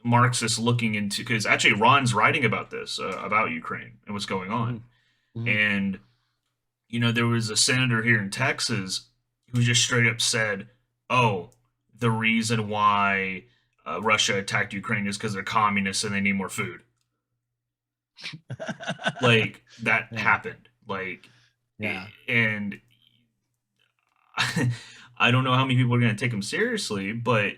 Marxists looking into, because actually Ron's writing about this about Ukraine and what's going on. Mhm. And there was a senator here in Texas who just straight up said, oh, the reason why Russia attacked Ukraine is because they're communists and they need more food. Like that happened. Like, Yeah. And I don't know how many people are going to take him seriously, but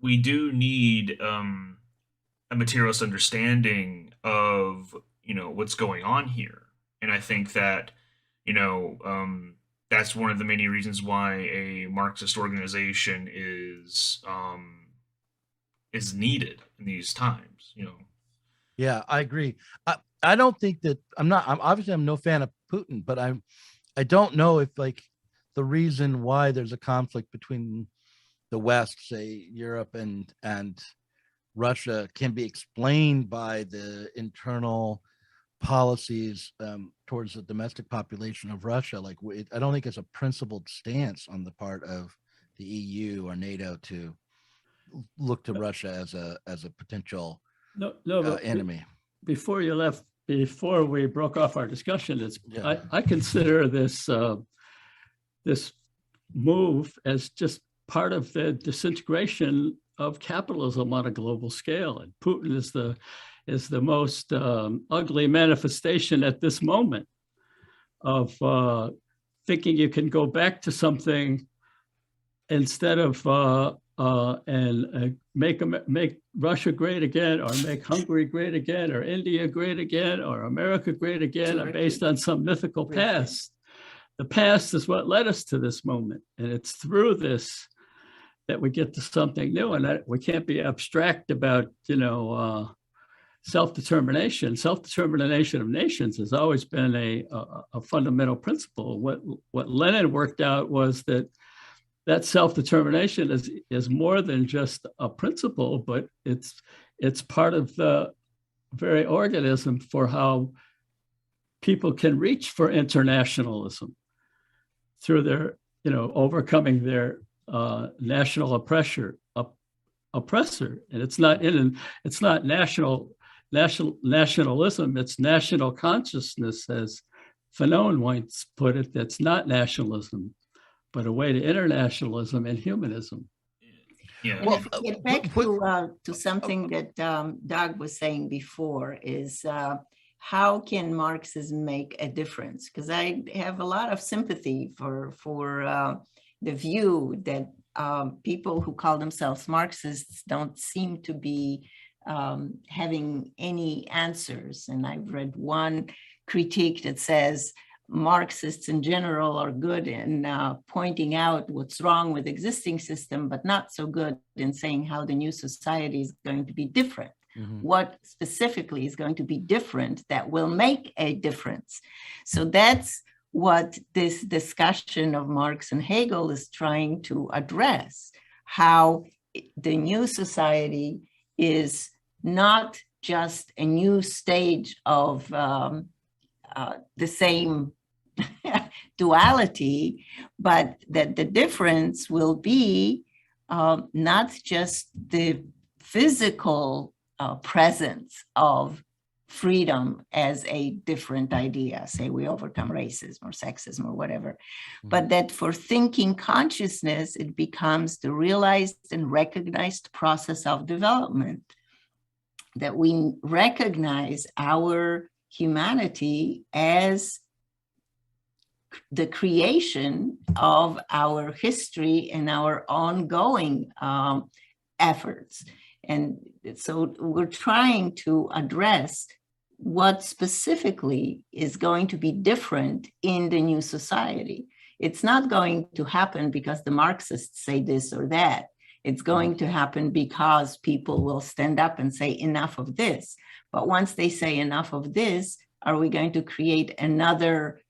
we do need a materialist understanding of what's going on here, and I think that that's one of the many reasons why a Marxist organization is needed in these times. Yeah, I agree. I don't think that I'm obviously I'm no fan of Putin, but I don't know if like the reason why there's a conflict between the West, say Europe and Russia, can be explained by the internal policies towards the domestic population of Russia. Like I don't think it's a principled stance on the part of the EU or NATO to look to Russia as a potential enemy. Before you left, before we broke off our discussion, I consider this this move as just part of the disintegration of capitalism on a global scale, and Putin is the most ugly manifestation at this moment of thinking you can go back to something instead of make Russia great again, or make Hungary great again, or India great again, or America great again, based on some mythical past. The past is what led us to this moment, and it's through this that we get to something new, and that we can't be abstract about, self-determination. Self-determination of nations has always been a fundamental principle. What Lenin worked out was that self-determination is more than just a principle, but it's part of the very organism for how people can reach for internationalism through their, overcoming their national oppressor, and it's not nationalism. It's national consciousness, as Fanon once put it. That's not nationalism, but a way to internationalism and humanism. Yeah. And Well, if we get back to something that Doug was saying before, is how can Marxism make a difference? Because I have a lot of sympathy for the view that people who call themselves Marxists don't seem to be having any answers. And I've read one critique that says Marxists in general are good in pointing out what's wrong with existing system, but not so good in saying how the new society is going to be different. Mhm. What specifically is going to be different that will make a difference? So that's what this discussion of Marx and Hegel is trying to address, how the new society is not just a new stage of the same duality, but that the difference will be not just the physical presence of freedom as a different idea, say we overcome racism or sexism or whatever, but that for thinking consciousness, it becomes the realized and recognized process of development, that we recognize our humanity as the creation of our history and our ongoing efforts. And so we're trying to address what specifically is going to be different in the new society. It's not going to happen because the Marxists say this or that. It's going to happen because people will stand up and say enough of this. But once they say enough of this, are we going to create another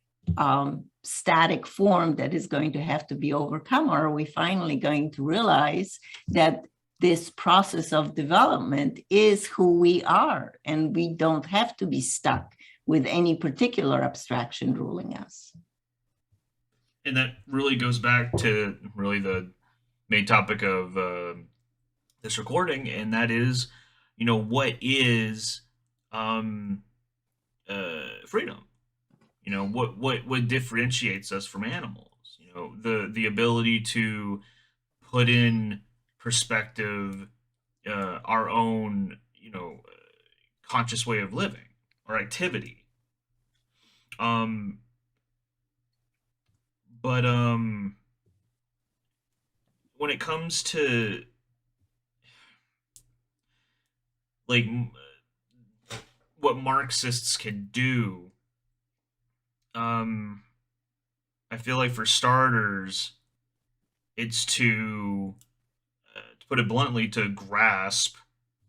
static form that is going to have to be overcome? Or are we finally going to realize that this process of development is who we are, and we don't have to be stuck with any particular abstraction ruling us? And that really goes back to really the main topic of this recording, and that is, what is freedom? What differentiates us from animals? The ability to put in perspective our own conscious way of living or activity. But when it comes to like what Marxists can do, um, I feel like for starters, it's to put it bluntly, to grasp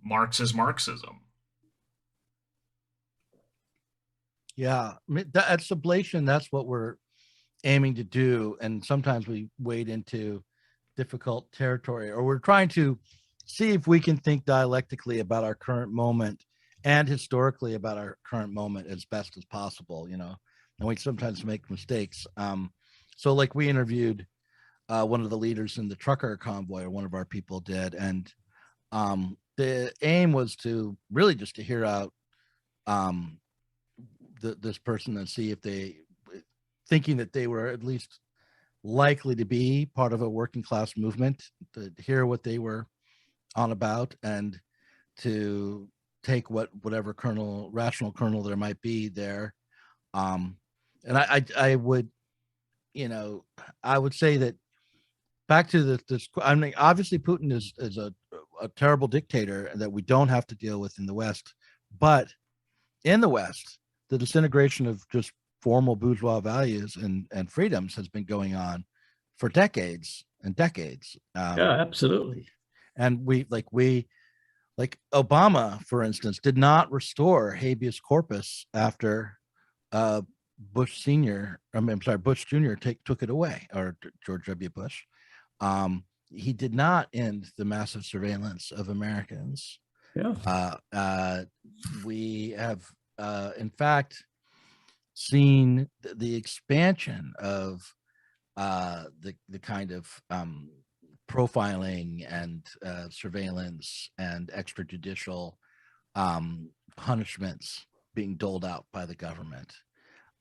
Marx's Marxism. Yeah, I mean, at Sublation, that's what we're aiming to do. And sometimes we wade into difficult territory, or we're trying to see if we can think dialectically about our current moment and historically about our current moment as best as possible, and we sometimes make mistakes. So like we interviewed one of the leaders in the trucker convoy, or one of our people did, and the aim was to really just to hear out this person and see if they, thinking that they were at least likely to be part of a working class movement, to hear what they were on about, and to take whatever rational kernel there might be there. And I would, I would say that back to this, I mean, obviously Putin is a terrible dictator that we don't have to deal with in the West, but in the West, the disintegration of just formal bourgeois values and freedoms has been going on for decades and decades. Yeah, absolutely. And we like Obama, for instance, did not restore habeas corpus after Bush Senior. I'm sorry, Bush Jr. took it away, or George W. Bush. He did not end the massive surveillance of Americans. Yeah. We have, in fact, seen the expansion of the kind of profiling and surveillance and extrajudicial punishments being doled out by the government.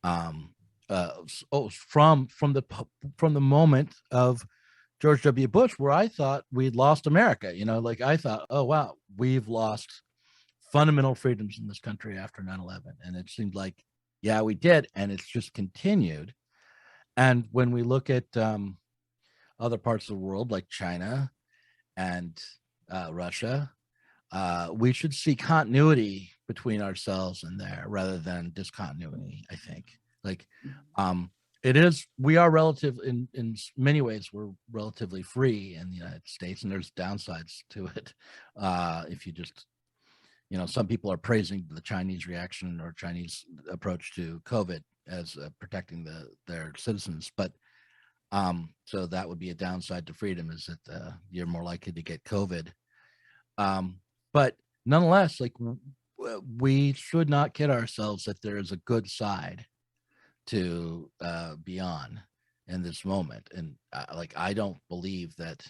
From the moment of George W. Bush, where I thought we'd lost America. Like I thought, oh wow, we've lost fundamental freedoms in this country after 9/11, and it seemed like, yeah, we did, and it's just continued. And when we look at other parts of the world like China and Russia, we should see continuity between ourselves and there rather than discontinuity. I think, like, we are relative in many ways. We're relatively free in the United States, and there's downsides to it. If you just, some people are praising the Chinese reaction or Chinese approach to COVID as protecting their citizens, but so that would be a downside to freedom, is that you're more likely to get COVID. But nonetheless, like, we should not kid ourselves that there is a good side to be on in this moment. And like, I don't believe that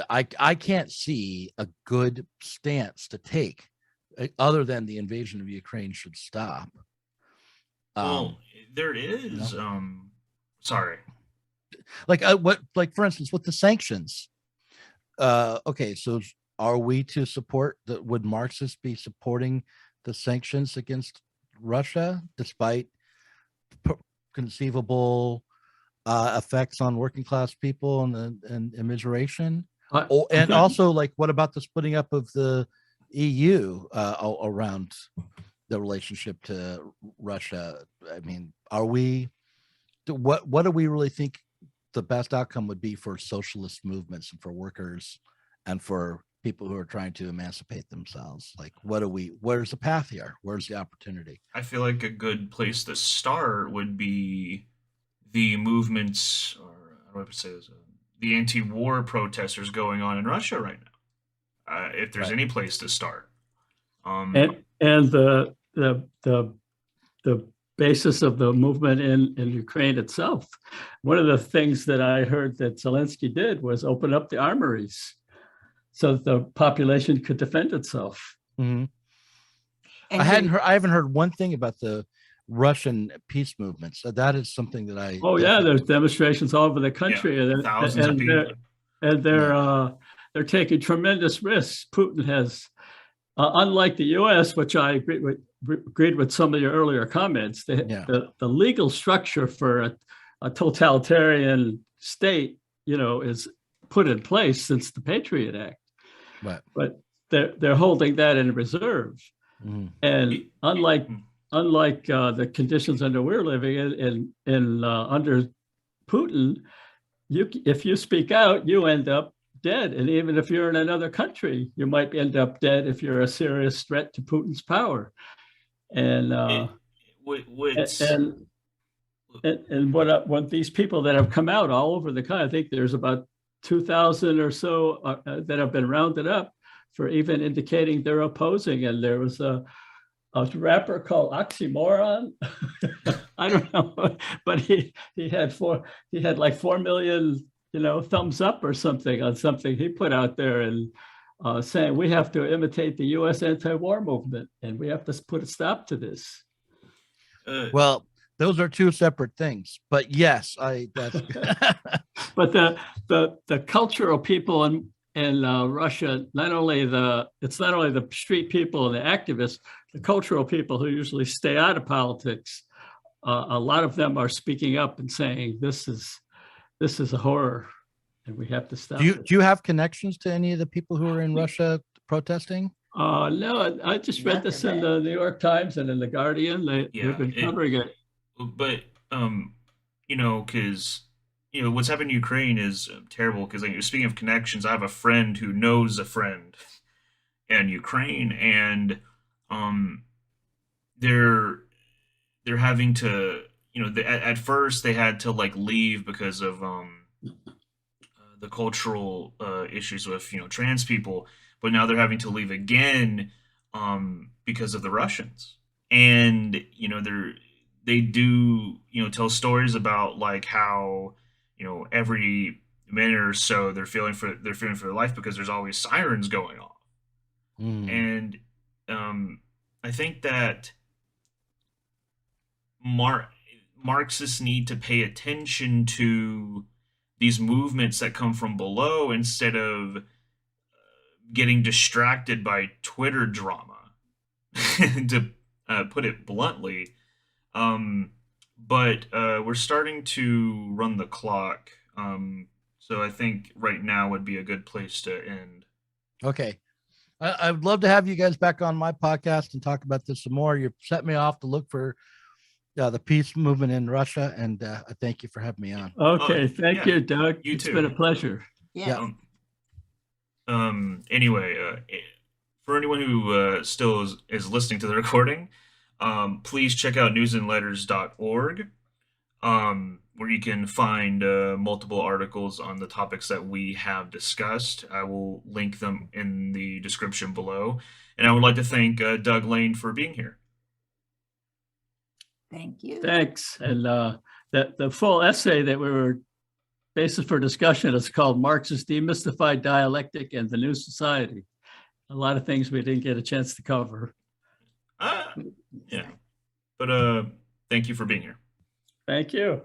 I can't see a good stance to take other than the invasion of Ukraine should stop. Well, there is sorry. Like for instance, with the sanctions, okay, so are we to support would Marxists be supporting the sanctions against Russia despite conceivable effects on working class people and immigration? And also, like, what about the splitting up of the EU around the relationship to Russia? I mean, what do we really think the best outcome would be for socialist movements and for workers and for people who are trying to emancipate themselves? Like, where's the path here? Where's the opportunity? I feel like a good place to start would be the movements, or how do I say this, the anti-war protesters going on in Russia right now. If there's any place to start, and the basis of the movement in Ukraine itself. One of the things that I heard that Zelensky did was open up the armories so that the population could defend itself. Mm-hmm. I haven't heard one thing about the Russian peace movements. So that is something that I. Oh yeah, there's demonstrations all over the country, thousands of people, and they're taking tremendous risks. Putin has, unlike the U.S., which I agreed with some of your earlier comments, the legal structure for a totalitarian state, is put in place since the Patriot Act. Right. But they're holding that in reserve, and unlike the conditions under we're living in under Putin, if you speak out, you end up dead. And even if you're in another country, you might end up dead if you're a serious threat to Putin's power. And what these people that have come out all over the country, I think there's about 2,000 or so that have been rounded up for even indicating they're opposing. And there was a rapper called Oxymoron. I don't know, but he had like 4 million, thumbs up or something on something he put out there, and saying we have to imitate the U.S. anti-war movement and we have to put a stop to this. Well, those are two separate things, but yes, that's. But the cultural people in Russia, not only the street people and the activists, the cultural people who usually stay out of politics, a lot of them are speaking up and saying this is a horror, and we have to stop. Do you have connections to any of the people who are in Russia protesting? No, I just read this in the New York Times and in the Guardian. They've been covering it. But because what's happened in Ukraine is terrible. Because speaking of connections, I have a friend who knows a friend in Ukraine, and they're having to at first they had to like leave because of the cultural issues with trans people, but now they're having to leave again because of the Russians, and they do tell stories about like how every minute or so they're fearing for their life because there's always sirens going off. And I think that Marxists need to pay attention to these movements that come from below instead of getting distracted by Twitter drama, to put it bluntly. But we're starting to run the clock. So I think right now would be a good place to end. Okay. I would love to have you guys back on my podcast and talk about this some more. You set me off to look for the peace movement in Russia, and I thank you for having me on. Okay, thank yeah, you, Doug. you It's too. been a pleasure. Yeah. Anyway, for anyone who still is listening to the recording, please check out newsandletters.org, where you can find multiple articles on the topics that we have discussed. I will link them in the description below. And I would like to thank Doug Lain for being here. Thank you. Thanks. And the full essay that we were basis for discussion is called Marx's Demystified Dialectic and the New Society. A lot of things we didn't get a chance to cover. Yeah. But thank you for being here. Thank you.